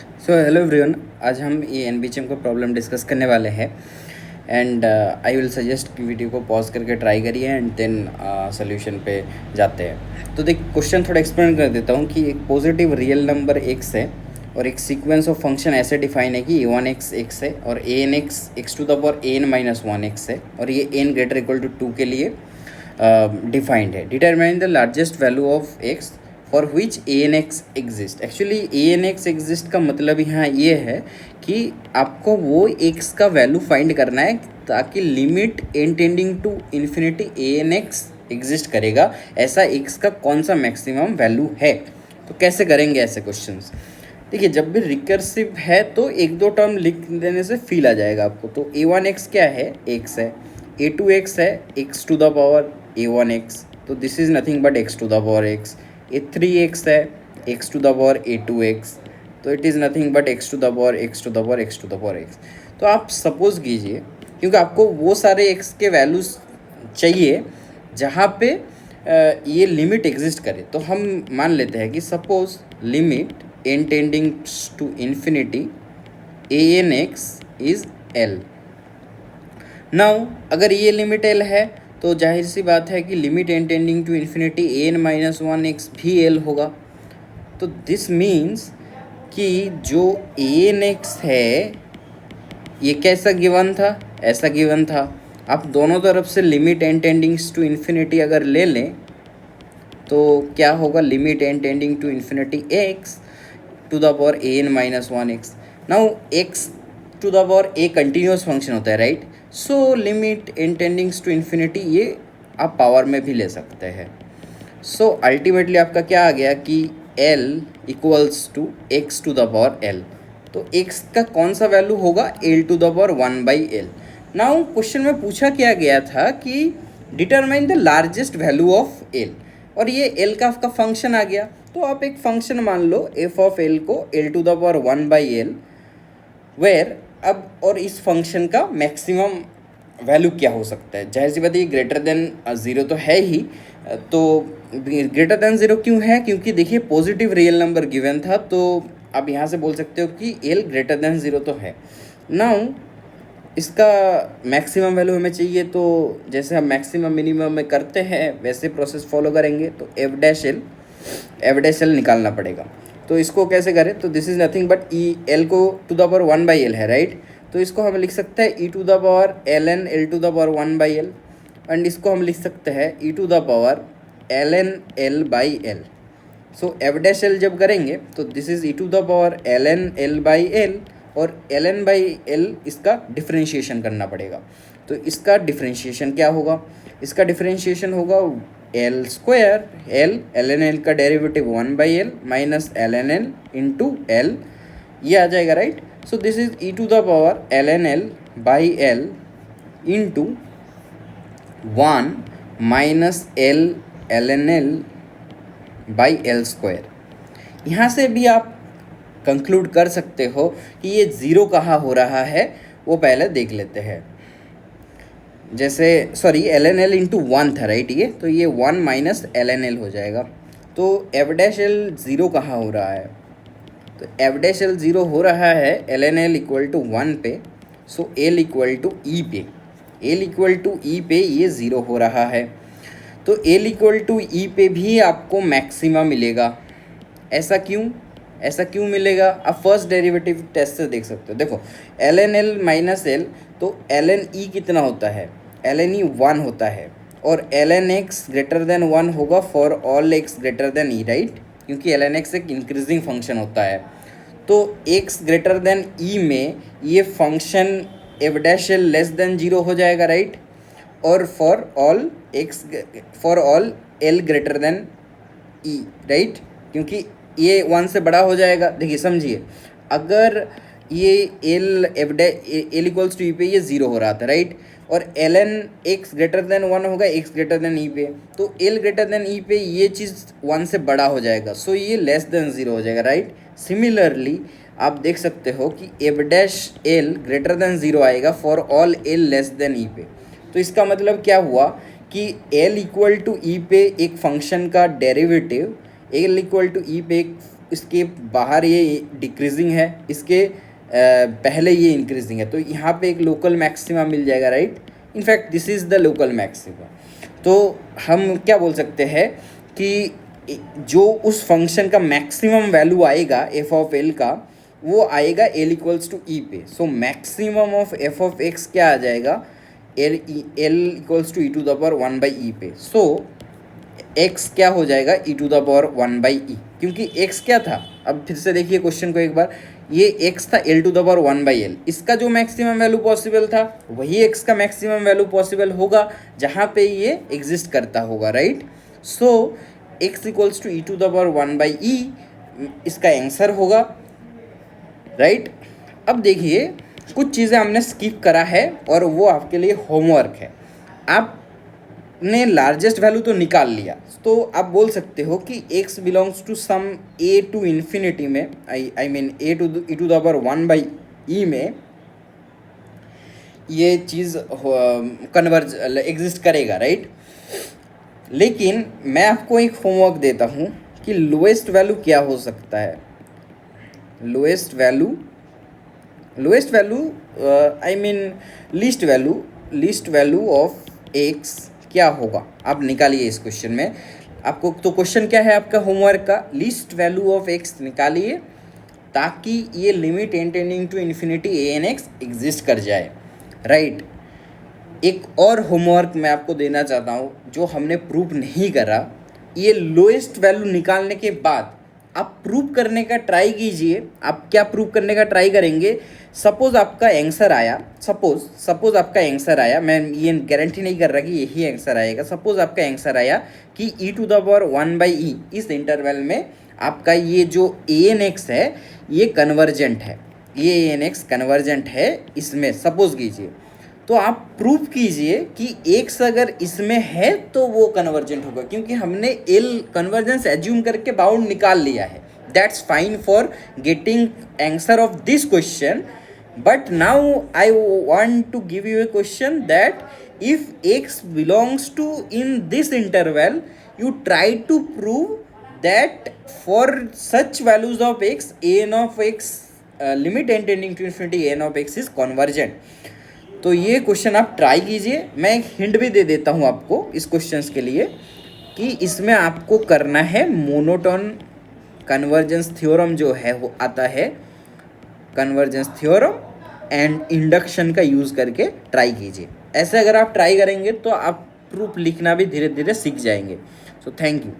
So hello everyone, आज हम ये एनबीएचएम का प्रॉब्लम डिस्कस करने वाले हैं एंड आई विल सजेस्ट कि वीडियो को पॉज करके ट्राई करिए एंड देन सोल्यूशन पे जाते हैं। तो देख, क्वेश्चन थोड़ा एक्सप्लेन कर देता हूँ कि एक पॉजिटिव रियल नंबर एक्स है और एक सीक्वेंस ऑफ फंक्शन ऐसे डिफाइन है कि a1 x है और an x to the power an minus 1x है और ये n ग्रेटर इक्वल टू 2 के लिए डिफाइंड है। Determine the largest value of x for which a n x exist. Actually a n x exist का मतलब यहाँ ये है कि आपको वो एक्स का वैल्यू फाइंड करना है ताकि limit N tending to infinity a n x exist करेगा, ऐसा एक्स का कौन सा मैक्सिमम वैल्यू है। तो कैसे करेंगे ऐसे क्वेश्चंस? देखिए, जब भी रिकर्सिव है तो एक दो टर्म लिख देने से फील आ जाएगा आपको। तो ए वन एक्स क्या है? एक्स है। ए टू एक्स है X to the power A one X, तो this is nothing but X to the power X. A three X है X to the power A two X, तो it is nothing but X to the power X to the power X to the power X. तो आप suppose कीजिए, क्योंकि आपको वो सारे x के वैल्यूज़ चाहिए जहाँ पे ये लिमिट एग्जिस्ट करे, तो हम मान लेते हैं कि suppose limit N tending to infinity a n x is L. Now अगर ये लिमिट एल है तो जाहिर सी बात है कि limit N tending to infinity a N minus 1x भी एल होगा। तो दिस मीन्स कि जो ए एन एक्स है ये कैसा गिवन था? ऐसा गिवन था। आप दोनों तरफ से limit N tendings to infinity अगर ले लें तो क्या होगा? Limit N tending to infinity X to the power A N minus 1x। Now X to the power A continuous function होता है, right? So limit N tendings to infinity ये आप पावर में भी ले सकते हैं। सो अल्टीमेटली आपका क्या आ गया कि L equals to x to the power L। तो x का कौन सा वैल्यू होगा? L to the power 1/L। Now question में पूछा क्या गया था कि determine the largest value of L, और ये L का आपका फंक्शन आ गया। तो आप एक फंक्शन मान लो f ऑफ L को L to the power 1/L, where अब और इस फंक्शन का मैक्सिमम वैल्यू क्या हो सकता है? जाहिर सी बात है ये ग्रेटर देन ज़ीरो तो है ही। तो ग्रेटर देन ज़ीरो क्यों है? क्योंकि देखिए पॉजिटिव रियल नंबर गिवन था, तो आप यहाँ से बोल सकते हो कि एल ग्रेटर देन ज़ीरो तो है। नाउ इसका मैक्सिमम वैल्यू हमें चाहिए, तो जैसे हम मैक्सिमम मिनिमम में करते हैं वैसे प्रोसेस फॉलो करेंगे। तो एफ डैश एल निकालना पड़ेगा। तो इसको कैसे करें? तो this is nothing but E L को टू द पावर 1/L है, राइट? तो इसको हम लिख सकते हैं E to the power L N L to the power 1/L, and इसको हम लिख सकते हैं E to the power L N L by L. So F dash L जब करेंगे तो this is E to the power L N L by L, और L N by L इसका डिफ्रेंशिएशन करना पड़ेगा। तो इसका डिफ्रेंशिएशन क्या होगा? इसका डिफ्रेंशिएशन होगा L square L N L का derivative 1/L minus L N L into L, ये आ जाएगा, right? So this is E to the power L N L by L into 1 minus L N L by L square. यहाँ से भी आप conclude कर सकते हो कि ये ज़ीरो कहाँ हो रहा है, वो पहले देख लेते हैं। जैसे sorry l N L into 1 था, राइट? ये तो ये 1 माइनस एल एन एल हो जाएगा। तो एफ डैश एल ज़ीरो कहाँ हो रहा है? तो एफ डैश एल ज़ीरो हो रहा है l N l equal to 1 पे। So l equal to e पे, एल इक्वल टू ई पे ये ज़ीरो हो रहा है। तो एल इक्वल टू ई पे भी आपको मैक्सिमा मिलेगा। ऐसा क्यों? ऐसा क्यों मिलेगा? आप फर्स्ट डेरिवेटिव टेस्ट से देख सकते हो। देखो l N l minus l, तो एल एन ई कितना होता है? एल एन ई 1 होता है, और L n x greater than 1 होगा for all x greater than e, right? क्योंकि एल एन एक्स एक इंक्रीजिंग फंक्शन होता है। तो एक्स ग्रेटर देन ई में ये function f dash l less than zero हो जाएगा, राइट? और for all l greater than e, right? क्योंकि ये 1 से बड़ा हो जाएगा। देखिए समझिए, अगर ये एल इक्वल्स टू ई पे ये ज़ीरो हो रहा था, राइट? और L n x greater than 1 होगा एक्स ग्रेटर देन ई पे, तो एल ग्रेटर देन ई पे ये चीज़ 1 से बड़ा हो जाएगा, सो ये लेस देन ज़ीरो हो जाएगा, राइट? सिमिलरली आप देख सकते हो कि F dash L greater than zero आएगा for all L less than E पे। तो इसका मतलब क्या हुआ कि एल इक्वल टू ई पे एक फंक्शन का derivative, L equal to e पे एक इसके बाहर ये डिक्रीजिंग है, इसके पहले ये इंक्रीजिंग है, तो यहाँ पे एक लोकल मैक्सिमा मिल जाएगा, right. In fact this is the local maxima. तो हम क्या बोल सकते हैं कि जो उस फंक्शन का मैक्सिमम वैल्यू आएगा एफ ऑफ एल का, वो आएगा एल इक्वल्स टू ई पे। So maximum of f of x क्या आ जाएगा, l equals to e to the power 1 by e पे। सो एक्स क्या हो जाएगा, e to the power 1 by e, क्योंकि एक्स क्या था, अब फिर से देखिए क्वेश्चन को एक बार, ये एक्स था L to the power 1 by L, इसका जो मैक्सिमम वैल्यू पॉसिबल था वही एक्स का मैक्सिमम वैल्यू पॉसिबल होगा जहाँ पे ये एग्जिस्ट करता होगा, right. So x equals to e to the power 1 by e इसका आंसर होगा, राइट। अब देखिए कुछ चीज़ें हमने स्किप करा है और वो आपके लिए होमवर्क है। आपने लार्जेस्ट वैल्यू तो निकाल लिया, तो आप बोल सकते हो कि x belongs to some a to infinity में, I mean a to e to the power 1 by e में ये चीज़ कन्वर्ज एग्जिस्ट करेगा, राइट। लेकिन मैं आपको एक होमवर्क देता हूँ कि लोएस्ट वैल्यू क्या हो सकता है। Lowest value I mean least value of x क्या होगा, आप निकालिए इस क्वेश्चन में। आपको तो क्वेश्चन क्या है आपका होमवर्क का, लीस्ट वैल्यू ऑफ x निकालिए ताकि ये limit tending to infinity a n x exist कर जाए, राइट। एक और होमवर्क मैं आपको देना चाहता हूँ जो हमने प्रूव नहीं करा। ये लोएस्ट वैल्यू निकालने के बाद आप प्रूव करने का ट्राई कीजिए। आप क्या प्रूव करने का ट्राई करेंगे, सपोज आपका आंसर आया, सपोज आपका आंसर आया, मैं ये गारंटी नहीं कर रहा कि यही आंसर आएगा, सपोज आपका आंसर आया कि ई टू द पावर 1 बाई ई इस इंटरवल में आपका ये जो ए एन एक्स है ये कन्वर्जेंट है, ये ए एन एक्स कन्वर्जेंट है इसमें, सपोज कीजिए। तो आप प्रूव कीजिए कि एक्स अगर इसमें है तो वो कन्वर्जेंट होगा, क्योंकि हमने एल कन्वर्जेंस एज्यूम करके बाउंड निकाल लिया है। That's fine for getting answer of this question, but now I want to give you a question that if x belongs to in this interval you try to prove that for such values of x an of x limit n tending to infinity an of x is convergent। तो ये question आप try कीजिए। मैं एक hint भी दे देता हूँ आपको इस क्वेश्चंस के लिए कि इसमें आपको करना है मोनोटोन कन्वर्जेंस थ्योरम जो है वो आता है, कन्वर्जेंस थ्योरम एंड इंडक्शन का यूज़ करके ट्राई कीजिए। ऐसे अगर आप ट्राई करेंगे तो आप प्रूफ लिखना भी धीरे धीरे सीख जाएंगे। So thank you.